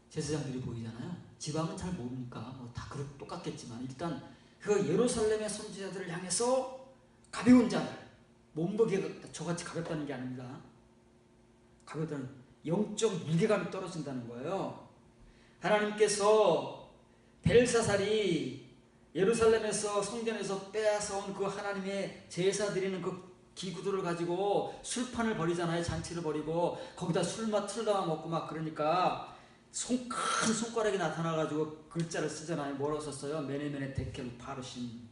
제사장들이 보이잖아요. 지방은 잘 모르니까 뭐 다 똑같겠지만 일단 그 예루살렘의 선지자들을 향해서 가벼운 자들, 몸무게가 저같이 가볍다는 게 아닙니다. 가볍다는 영적 무게감이 떨어진다는 거예요. 하나님께서 벨사살이 예루살렘에서 성전에서 빼앗아온 그 하나님의 제사 드리는 그 기구들을 가지고 술판을 벌이잖아요. 잔치를 벌이고 거기다 술 담아 먹고 막 그러니까 큰 손가락이 나타나가지고 글자를 쓰잖아요. 뭐라고 썼어요? 메네메네 데켈 파르신.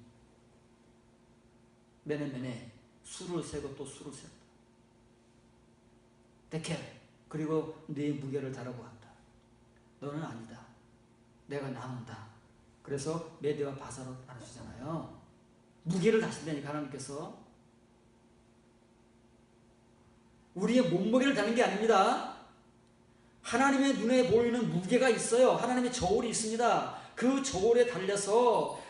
메네메네 술을 세고 또 술을 세고 데켈 그리고 네 무게를 다라고 한다. 너는 아니다. 내가 나눈다. 그래서 메대와 바사로 나누시잖아요. 무게를 다신다니까 하나님께서. 우리의 몸무게를 다는 게 아닙니다. 하나님의 눈에 보이는 무게가 있어요. 하나님의 저울이 있습니다. 그 저울에 달려서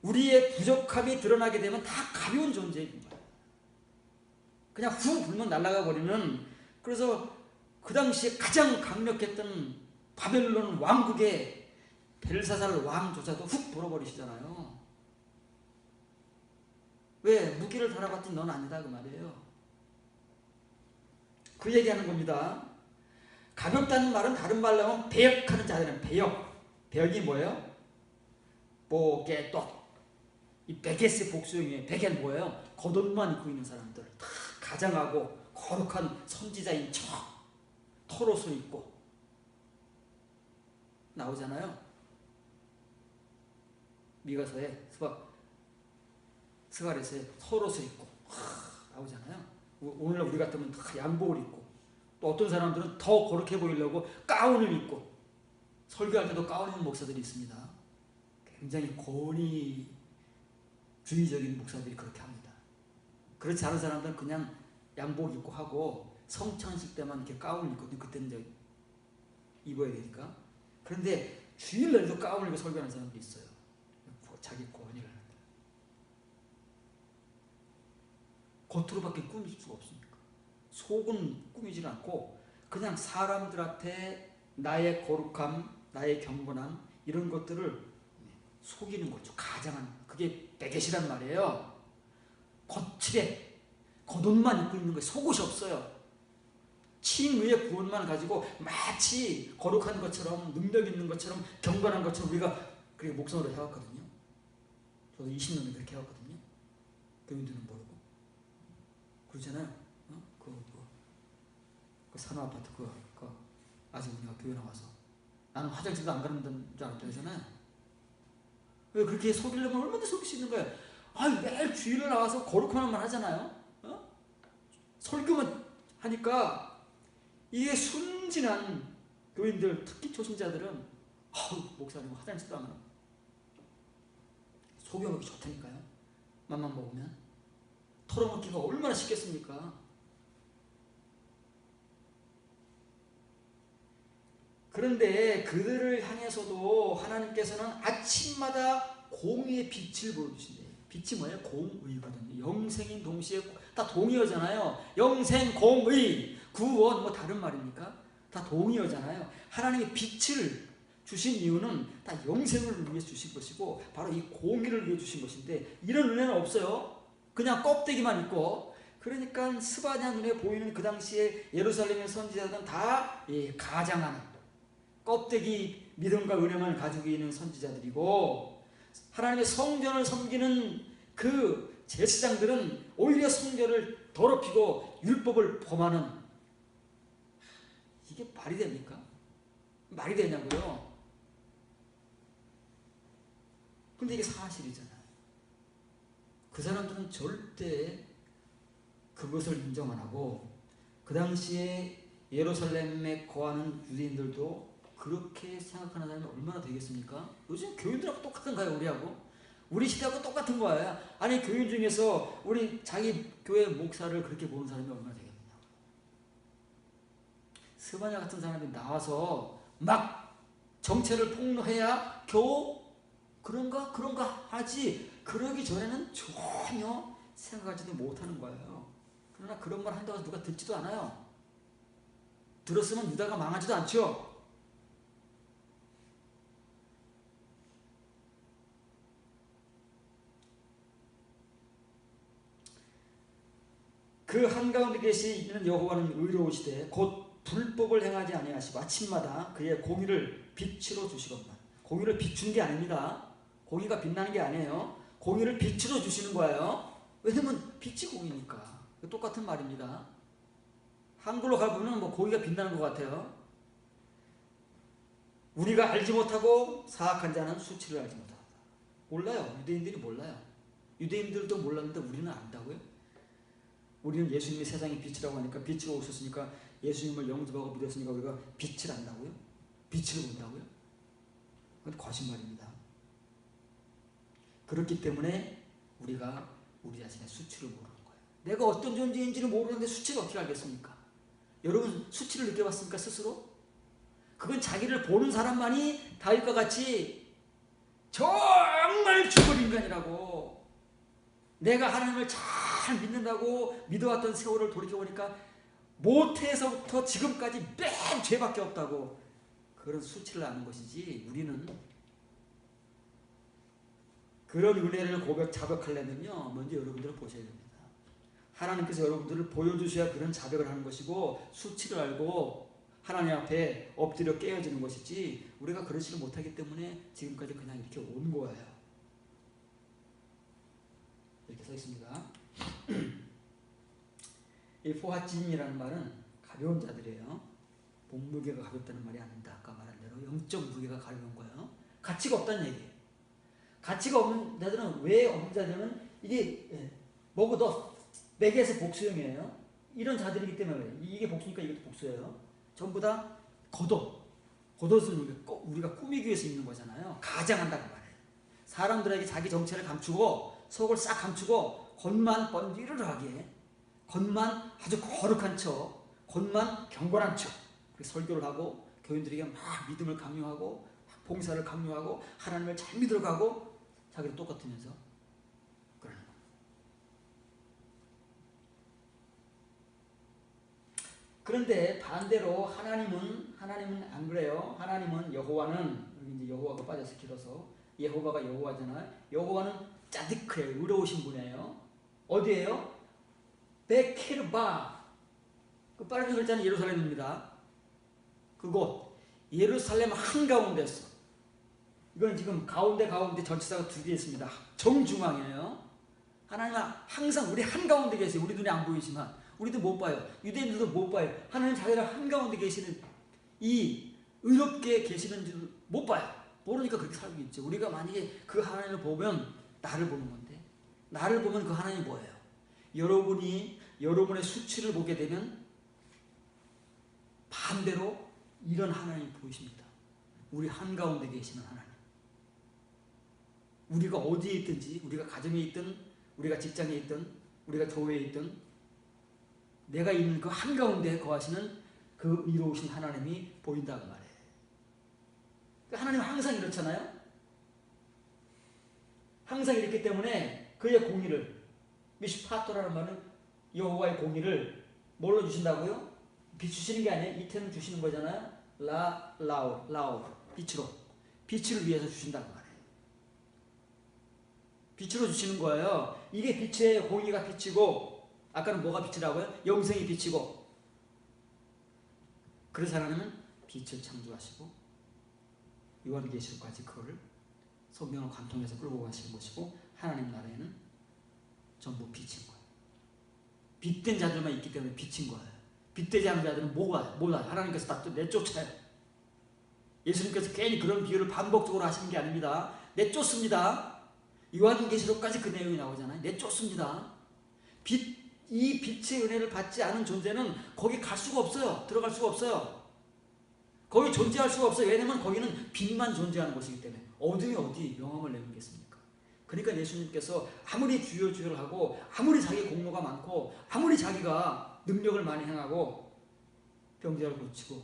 우리의 부족함이 드러나게 되면 다 가벼운 존재인 거예요. 그냥 후 불면 날아가 버리는. 그래서 그 당시에 가장 강력했던 바벨론 왕국의 벨사살 왕조차도 훅 불어버리시잖아요. 왜? 무기를 달아봤더니 넌 아니다 그 말이에요. 그 얘기하는 겁니다. 가볍다는 말은 다른 말로 하면 배역하는 자들은 배역. 배역이 뭐예요? 보게똑. 이 베겟의 복수형이에요. 베겟 뭐예요? 겉옷만 입고 있는 사람들. 다 가장하고 거룩한 선지자인 척. 털옷을 입고 나오잖아요. 미가서에 스가랴서에 털옷을 입고 나오잖아요. 오늘날 우리 같으면 다 양복을 입고, 또 어떤 사람들은 더 거룩해 보이려고 가운을 입고, 설교할 때도 가운 입는 목사들이 있습니다. 굉장히 권위주의적인 목사들이 그렇게 합니다. 그렇지 않은 사람들은 그냥 양복 입고 하고 성찬식 때만 이렇게 가운을 입거든요. 그때는 이제 입어야 되니까. 그런데 주일날도 가운을 입고 설교하는 사람도 있어요. 자기 권위를 하는데. 겉으로밖에 꾸밀 수가 없으니까. 속은 꾸미질 않고 그냥 사람들한테 나의 거룩함, 나의 경건함 이런 것들을 속이는 거죠. 가장한. 그게 베겟이란 말이에요. 겉칠에 겉옷만 입고 있는 거예요. 속옷이 없어요. 칭의의 구원만 가지고 마치 거룩한 것처럼, 능력 있는 것처럼, 경건한 것처럼 우리가 그렇게 목성으로 해왔거든요. 저도 20년을 그렇게 해왔거든요. 교인들은 모르고 그러잖아요. 그 산호아파트 아주머니가 교회 나와서 나는 화장실도 안 가는 줄 알았다 그러잖아요. 왜 그렇게 속이려면 얼마나 속일 수 있는 거예요. 매일 주일을 나와서 거룩한 말 하잖아요. 설교만 하니까 이게 순진한 교인들, 특히 초신자들은 목사님 화장실도 안 가는 속여먹기 좋다니까요. 맘만 먹으면. 털어먹기가 얼마나 쉽겠습니까? 그런데 그들을 향해서도 하나님께서는 아침마다 공의의 빛을 보여주신대요. 빛이 뭐예요? 공의거든요. 영생인 동시에 다 동의어잖아요. 영생, 공의, 구원 뭐 다른 말입니까? 다 동의어잖아요. 하나님의 빛을 주신 이유는 다 영생을 위해 주신 것이고 바로 이 공의를 위해 주신 것인데 이런 은혜는 없어요. 그냥 껍데기만 있고. 그러니까 스바냐 눈에 보이는 그 당시에 예루살렘의 선지자들은 다 가장하는 껍데기 믿음과 은혜만 가지고 있는 선지자들이고, 하나님의 성전을 섬기는 그 제사장들은 오히려 성전을 더럽히고 율법을 범하는, 이게 말이 됩니까? 말이 되냐고요? 근데 이게 사실이잖아요. 그 사람들은 절대 그것을 인정 안 하고, 그 당시에 예루살렘에 거하는 유대인들도 그렇게 생각하는 사람이 얼마나 되겠습니까? 요즘 교인들하고 똑같은 거예요. 우리하고. 우리 시대하고 똑같은 거예요. 아니 교인 중에서 우리 자기 교회 목사를 그렇게 보는 사람이 얼마나 되겠느냐. 스바냐 같은 사람이 나와서 막 정체를 폭로해야 겨우 그런가 하지, 그러기 전에는 전혀 생각하지도 못하는 거예요. 그러나 그런 말 한다고 누가 듣지도 않아요. 들었으면 유다가 망하지도 않죠. 그 한가운데 계시는 여호와는 의로우시되 곧 불법을 행하지 아니하시고 아침마다 그의 공의를 빛으로 주시건만. 공의를 비춘 게 아닙니다. 공의가 빛나는 게 아니에요. 공의를 빛으로 주시는 거예요. 왜냐면 빛이 공의니까. 똑같은 말입니다. 한글로 가보면 뭐 공의가 빛나는 것 같아요. 우리가 알지 못하고 사악한 자는 수치를 알지 못하다. 몰라요. 유대인들이 몰라요. 유대인들도 몰랐는데 우리는 안다고요? 우리는 예수님이 세상의 빛이라고 하니까, 빛으로 오셨으니까 예수님을 영접하고 믿었으니까 우리가 빛을 안다고요? 빛을 본다고요? 그건 거짓말입니다. 그렇기 때문에 우리가 우리 자신의 수치를 모르는 거예요. 내가 어떤 존재인지를 모르는데 수치를 어떻게 알겠습니까? 여러분 수치를 느껴봤습니까? 스스로? 그건 자기를 보는 사람만이 다윗과 같이 정말 죽을 인간이라고, 내가 하나님을 잘 믿는다고 믿어왔던 세월을 돌이켜보니까 모태에서부터 지금까지 맨 죄밖에 없다고, 그런 수치를 아는 것이지. 우리는 그런 은혜를 자백하려면요, 먼저 여러분들은 보셔야 됩니다. 하나님께서 여러분들을 보여주셔야 그런 자백을 하는 것이고, 수치를 알고 하나님 앞에 엎드려 깨어지는 것이지, 우리가 그러지를 못하기 때문에 지금까지 그냥 이렇게 온 거예요. 이렇게 써 있습니다. 이 포하짐이라는 말은 가벼운 자들이에요. 무게가 가볍다는 말이 아닙니다. 아까 말한 대로 영적 무게가 가벼운 거예요. 가치가 없다는 얘기예요. 가치가 없는 자들은 왜 없는 자들은 이게 먹어도 매개에서 복수형이에요. 이런 자들이기 때문에 이게 복수니까 이것도 복수예요. 전부 다 겉옷을 우리가 꾸미기 위해서 입는 거잖아요. 가장한다고 말해요. 사람들에게 자기 정체를 감추고 속을 싹 감추고 겉만 번지르르하게, 겉만 아주 거룩한 척, 겉만 경건한 척 설교를 하고 교인들에게 막 믿음을 강요하고 봉사를 강요하고 하나님을 잘 믿어가고 자기도 똑같으면서 그러는 거예요. 그런데 반대로 하나님은 안 그래요. 하나님은 여호와는, 여기 이제 여호와가 빠져서 길어서 여호와가 여호와잖아요. 여호와는 짜디크예요. 의로우신 분이에요. 어디예요? 베케르바. 그 빨간 글자는 예루살렘입니다. 그곳 예루살렘 한가운데서, 이건 지금 가운데 전치사가 두 개 있습니다. 정중앙이에요. 하나님은 항상 우리 한가운데 계세요. 우리 눈에 안 보이지만 우리도 못 봐요. 유대인들도 못 봐요. 하나님 자기가 한가운데 계시는, 이 의롭게 계시는 줄 못 봐요. 모르니까 그렇게 살고 있죠. 우리가 만약에 그 하나님을 보면 나를 보는 건데, 나를 보면 그 하나님이 뭐예요? 여러분이 여러분의 수치를 보게 되면 반대로 이런 하나님이 보이십니다. 우리 한가운데 계시는 하나님. 우리가 어디에 있든지, 우리가 가정에 있든 우리가 직장에 있든 우리가 교회에 있든 내가 있는 그 한가운데 거하시는 그 의로우신 하나님이 보인다고 말해요. 하나님은 항상 이렇잖아요. 항상 이렇기 때문에 그의 공의를, 미슈파토라는 말은 여호와의 공의를 뭘로 주신다고요? 비추시는 게 아니에요. 이태는 주시는 거잖아요. 라우 빛으로, 빛을 위해서 주신다고 말해요. 빛으로 주시는 거예요. 이게 빛의 공의가 빛이고, 아까는 뭐가 빛이라고요? 영생이 빛이고. 그래서 하나님은 빛을 창조하시고 요한계시록까지 그걸 성경을 관통해서 끌고 가시는 것이고, 하나님 나라에는 전부 빛인 거예요. 빛된 자들만 있기 때문에 빛인 거예요. 빛되지 않은 자들은 뭐가 하나님께서 다 내쫓아요. 예수님께서 괜히 그런 비유를 반복적으로 하시는 게 아닙니다. 내쫓습니다. 요한계시록까지 그 내용이 나오잖아요. 내쫓습니다. 이 빛의 은혜를 받지 않은 존재는 거기 갈 수가 없어요. 들어갈 수가 없어요. 거기 존재할 수가 없어요. 왜냐하면 거기는 빛만 존재하는 곳이기 때문에. 어둠이 어디 명함을 내밀겠습니까? 그러니까 예수님께서 아무리 주여주여를 하고, 아무리 자기 공로가 많고, 아무리 자기가 능력을 많이 행하고 병자를 고치고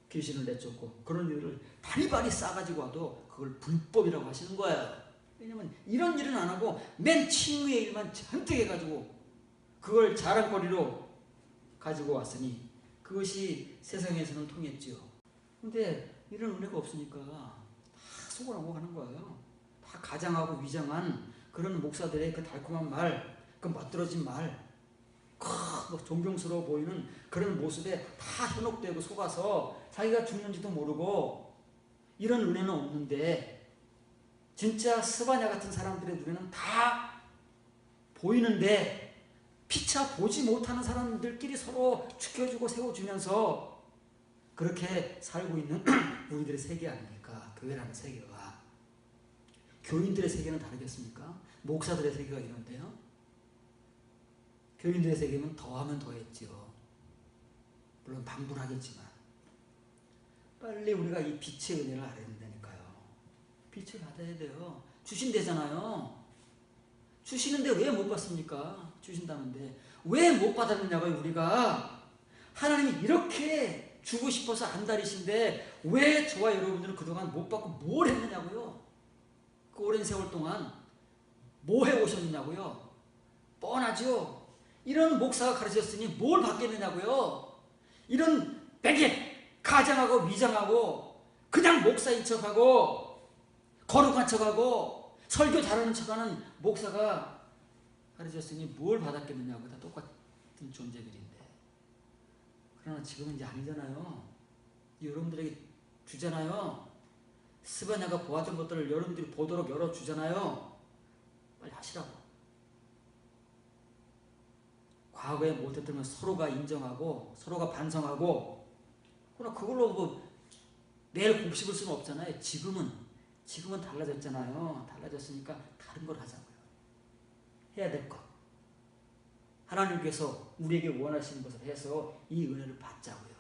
귀신을 내쫓고 그런 일을 바리바리 싸가지고 와도 그걸 불법이라고 하시는 거예요. 왜냐하면 이런 일은 안 하고 맨 친구의 일만 잔뜩 해가지고 그걸 자랑거리로 가지고 왔으니 그것이 세상에서는 통했지요. 근데 이런 은혜가 없으니까 다 속어나고 가는 거예요. 다 가장하고 위장한 그런 목사들의 그 달콤한 말, 그 멋들어진 말, 존경스러워 보이는 그런 모습에 다 현혹되고 속아서 자기가 죽는지도 모르고, 이런 은혜는 없는데 진짜 스바냐 같은 사람들의 눈에는 다 보이는데 피차 보지 못하는 사람들끼리 서로 지켜주고 세워주면서 그렇게 살고 있는 우리들의 세계 아닙니까? 교회라는 세계가. 교인들의 세계는 다르겠습니까? 목사들의 세계가 이런데요. 교인들의 세계는 더하면 더했지요. 물론 방불하겠지만 빨리 우리가 이 빛의 은혜를 알아야 된다니까요. 빛을 받아야 돼요. 주신대잖아요. 주시는데 왜 못 받습니까? 주신다는데 왜 못 받았느냐고요. 우리가 하나님이 이렇게 주고 싶어서 안달이신데 왜 저와 여러분들은 그동안 못 받고 뭘 했느냐고요. 그 오랜 세월 동안 뭐 해오셨느냐고요. 뻔하죠. 이런 목사가 가르쳤으니 뭘 받겠느냐고요. 이런 베개 가장하고 위장하고 그냥 목사인 척하고 거룩한 척하고 설교 잘하는 척하는 목사가 가르쳤으니 뭘 받았겠느냐고. 다 똑같은 존재들인데. 그러나 지금은 이제 아니잖아요. 여러분들에게 주잖아요. 스바냐가 보았던 것들을 여러분들이 보도록 열어주잖아요. 빨리 하시라고. 과거에 못했던 건 서로가 인정하고 서로가 반성하고 그러나 그걸로 뭐 매일 곱씹을 수는 없잖아요. 지금은 달라졌잖아요. 달라졌으니까 다른 걸 하자고요. 해야 될 것. 하나님께서 우리에게 원하시는 것을 해서 이 은혜를 받자고요.